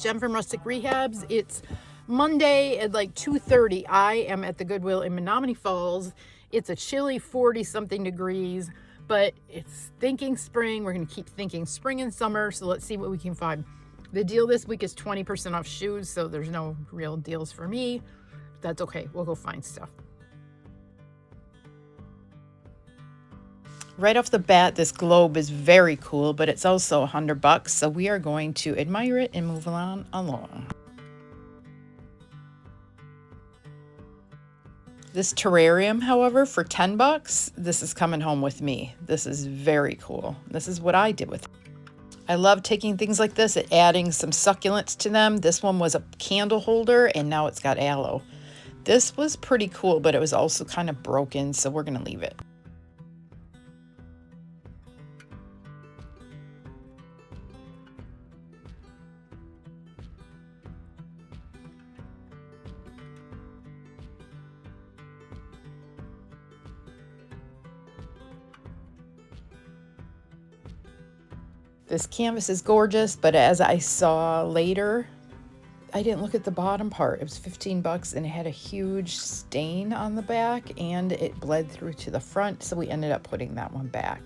Jen from Rustic Rehabs. It's Monday at like 2:30. I am at the Goodwill in Menomonee Falls. It's a chilly 40 something degrees, but it's thinking spring. We're going to keep thinking spring and summer, so let's see what we can find. The deal this week is 20% off shoes, so there's no real deals for me. That's okay. We'll go find stuff. Right off the bat, this globe is very cool, but it's also $100, so we are going to admire it and move on along. This terrarium, however, for $10, this is coming home with me. This is very cool. This is what I did with it. I love taking things like this and adding some succulents to them. This one was a candle holder, and now it's got aloe. This was pretty cool, but it was also kind of broken, so we're going to leave it. This canvas is gorgeous, but as I saw later, I didn't look at the bottom part. It was $15 and it had a huge stain on the back and it bled through to the front, so we ended up putting that one back.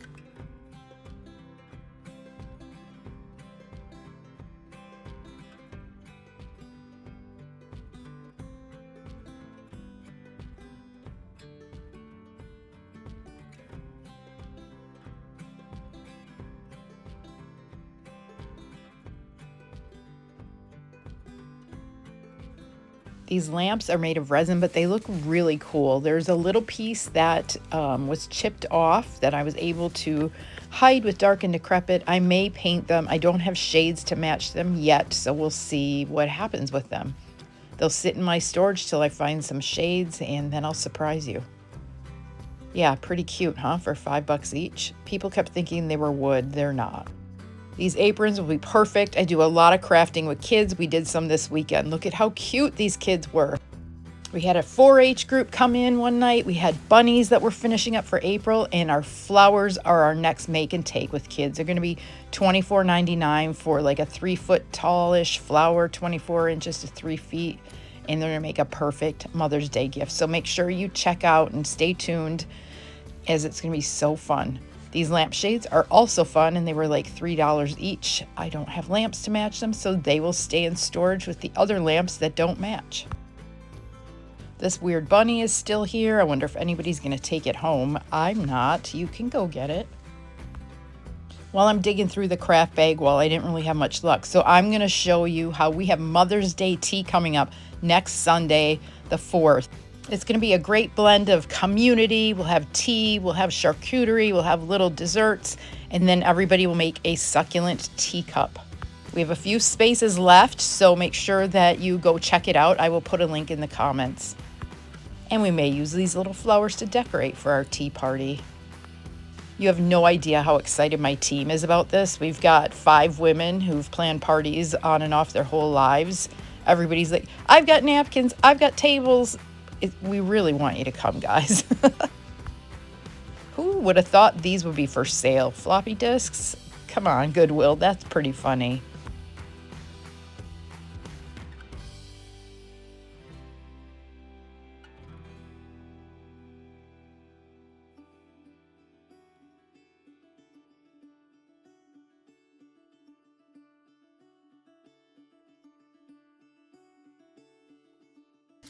These lamps are made of resin, but they look really cool. There's a little piece that was chipped off that I was able to hide with dark and decrepit. I may paint them. I don't have shades to match them yet, so we'll see what happens with them. They'll sit in my storage till I find some shades, and then I'll surprise you. Yeah, pretty cute, huh, for $5 each? People kept thinking they were wood. They're not. These aprons will be perfect. I do a lot of crafting with kids. We did some this weekend. Look at how cute these kids were. We had a 4-H group come in one night. We had bunnies that we're finishing up for April, and our flowers are our next make and take with kids. They're going to be $24.99 for like a 3-foot tallish flower, 24 inches to 3 feet, and they're going to make a perfect Mother's Day gift. So make sure you check out and stay tuned, as it's going to be so fun. These lampshades are also fun, and they were like $3 each. I don't have lamps to match them, so they will stay in storage with the other lamps that don't match. This weird bunny is still here. I wonder if anybody's going to take it home. I'm not. You can go get it. While I'm digging through the craft bag, well, I didn't really have much luck. So I'm going to show you how we have Mother's Day tea coming up next Sunday, the 4th. It's going to be a great blend of community. We'll have tea, we'll have charcuterie, we'll have little desserts, and then everybody will make a succulent teacup. We have a few spaces left, so make sure that you go check it out. I will put a link in the comments. And we may use these little flowers to decorate for our tea party. You have no idea how excited my team is about this. We've got 5 women who've planned parties on and off their whole lives. Everybody's like, I've got napkins, I've got tables. We really want you to come, guys. Who would have thought these would be for sale? Floppy disks? Come on, Goodwill, that's pretty funny.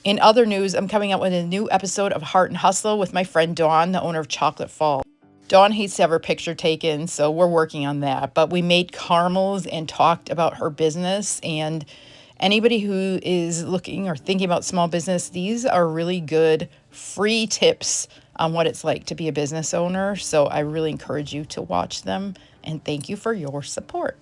In other news, I'm coming out with a new episode of Heart and Hustle with my friend Dawn, the owner of Chocolate Fall. Dawn hates to have her picture taken, so we're working on that. But we made caramels and talked about her business. And anybody who is looking or thinking about small business, these are really good free tips on what it's like to be a business owner. So I really encourage you to watch them. And thank you for your support.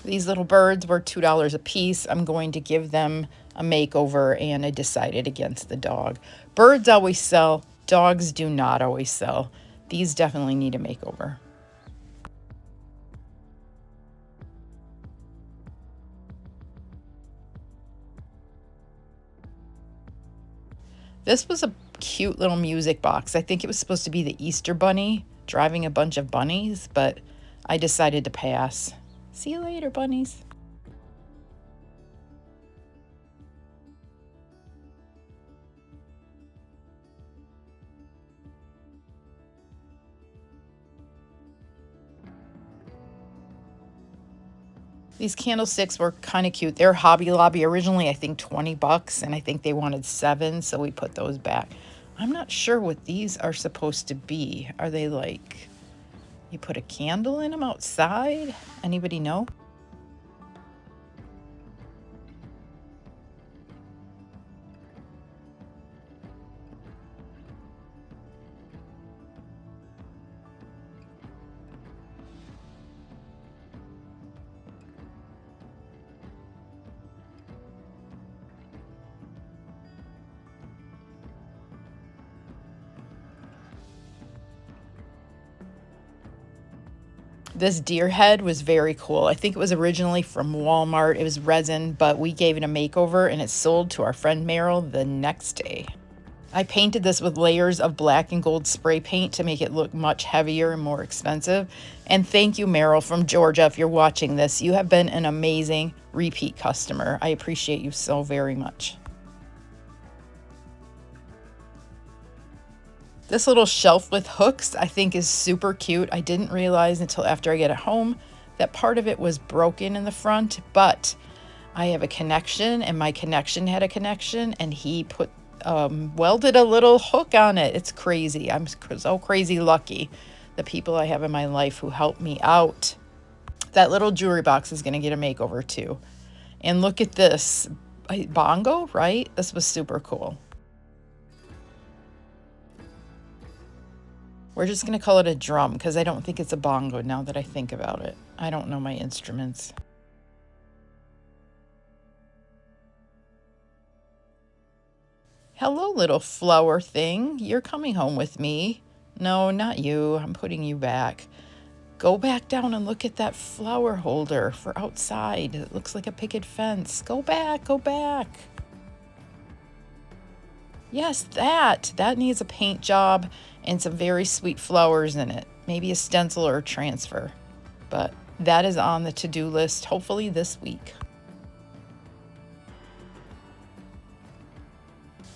These little birds were $2 a piece. I'm going to give them a makeover, and I decided against the dog. Birds always sell. Dogs do not always sell. These definitely need a makeover. This was a cute little music box. I think it was supposed to be the Easter Bunny driving a bunch of bunnies, but I decided to pass. See you later, bunnies. These candlesticks were kind of cute. They're Hobby Lobby originally, I think $20, and I think they wanted 7, so we put those back. I'm not sure what these are supposed to be. Are they like, you put a candle in them outside? Anybody know? This deer head was very cool. I think it was originally from Walmart. It was resin, but we gave it a makeover and it sold to our friend Meryl the next day. I painted this with layers of black and gold spray paint to make it look much heavier and more expensive. And thank you, Meryl from Georgia, if you're watching this. You have been an amazing repeat customer. I appreciate you so very much. This little shelf with hooks I think is super cute. I didn't realize until after I get it home that part of it was broken in the front, but I have a connection and my connection had a connection and he put welded a little hook on it. It's crazy. I'm so crazy lucky the people I have in my life who help me out. That little jewelry box is going to get a makeover too. And look at this bongo, right? This was super cool. We're just going to call it a drum because I don't think it's a bongo now that I think about it. I don't know my instruments. Hello, little flower thing. You're coming home with me. No, not you. I'm putting you back. Go back down and look at that flower holder for outside. It looks like a picket fence. Go back, go back. Yes, that needs a paint job and some very sweet flowers in it. Maybe a stencil or a transfer. But that is on the to-do list, hopefully this week.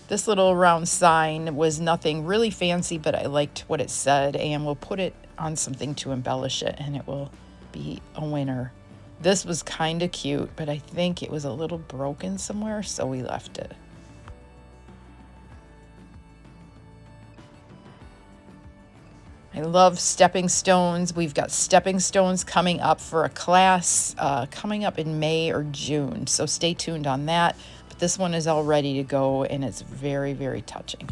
This little round sign was nothing really fancy, but I liked what it said, and we'll put it on something to embellish it, and it will be a winner. This was kind of cute, but I think it was a little broken somewhere, so we left it. I love stepping stones. We've got stepping stones coming up for a class coming up in May or June, so stay tuned on that. But this one is all ready to go, and it's very, very touching.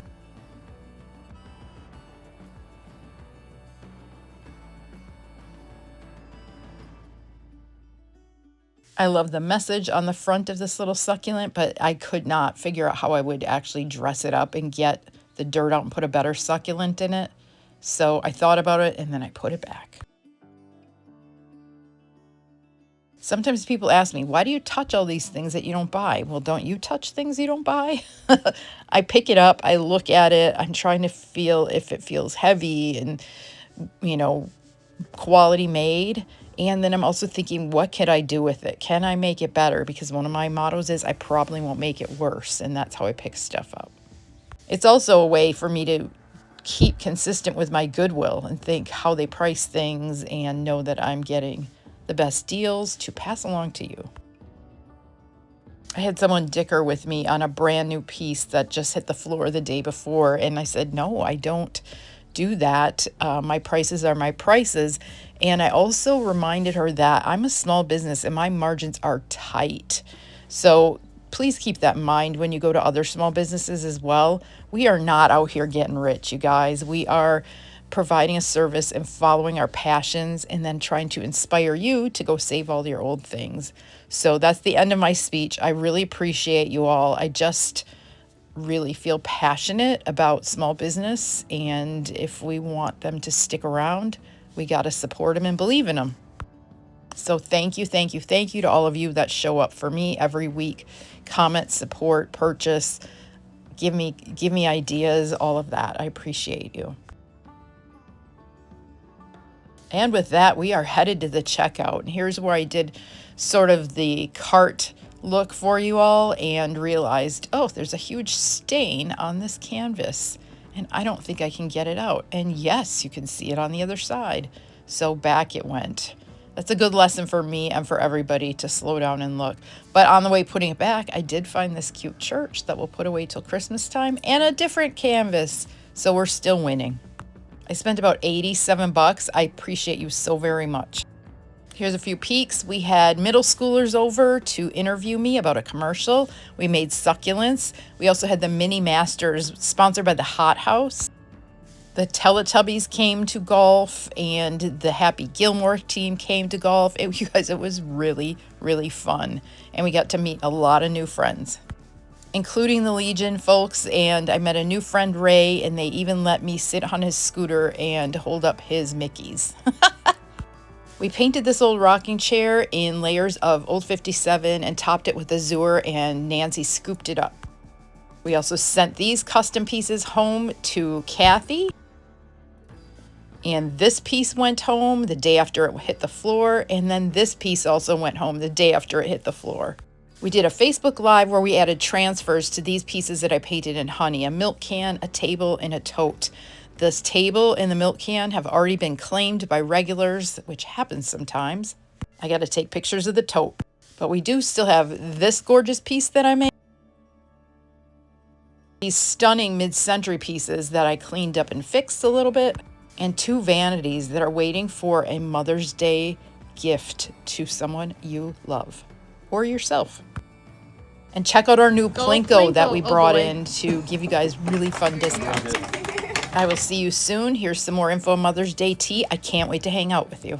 I love the message on the front of this little succulent, but I could not figure out how I would actually dress it up and get the dirt out and put a better succulent in it. So I thought about it and then I put it back. Sometimes people ask me, why do you touch all these things that you don't buy? Well, don't you touch things you don't buy? I pick it up, I look at it, I'm trying to feel if it feels heavy and, you know, quality made. And then I'm also thinking, what can I do with it? Can I make it better? Because one of my mottos is I probably won't make it worse. And that's how I pick stuff up. It's also a way for me to keep consistent with my Goodwill and think how they price things and know that I'm getting the best deals to pass along to you. I had someone dicker with me on a brand new piece that just hit the floor the day before. And I said, no, I don't do that. My prices are my prices. And I also reminded her that I'm a small business and my margins are tight. So please keep that in mind when you go to other small businesses as well. We are not out here getting rich, you guys. We are providing a service and following our passions and then trying to inspire you to go save all your old things. So that's the end of my speech. I really appreciate you all. I just really feel passionate about small business, and if we want them to stick around, we got to support them and believe in them. So thank you, thank you, thank you to all of you that show up for me every week. Comment, support, purchase, give me ideas, all of that. I appreciate you. And with that, we are headed to the checkout. And here's where I did sort of the cart look for you all and realized, oh, there's a huge stain on this canvas and I don't think I can get it out. And yes, you can see it on the other side. So back it went. That's a good lesson for me and for everybody to slow down and look. But on the way putting it back, I did find this cute church that we'll put away till Christmas time and a different canvas. So we're still winning. I spent about 87 bucks. I appreciate you so very much. Here's a few peeks. We had middle schoolers over to interview me about a commercial. We made succulents. We also had the Mini Masters sponsored by the Hot House. The Teletubbies came to golf and the Happy Gilmore team came to golf. You guys, it was really, really fun. And we got to meet a lot of new friends, including the Legion folks, and I met a new friend, Ray, and they even let me sit on his scooter and hold up his Mickeys. We painted this old rocking chair in layers of Old 57 and topped it with azure, and Nancy scooped it up. We also sent these custom pieces home to Kathy, and this piece went home the day after it hit the floor, and then this piece also went home the day after it hit the floor. We did a Facebook Live where we added transfers to these pieces that I painted in honey, a milk can, a table, and a tote. This table and the milk can have already been claimed by regulars, which happens sometimes. I got to take pictures of the tote. But we do still have this gorgeous piece that I made. These stunning mid-century pieces that I cleaned up and fixed a little bit. And two vanities that are waiting for a Mother's Day gift to someone you love. Or yourself. And check out our new Plinko that we brought in to give you guys really fun discounts. I will see you soon. Here's some more info on Mother's Day tea. I can't wait to hang out with you.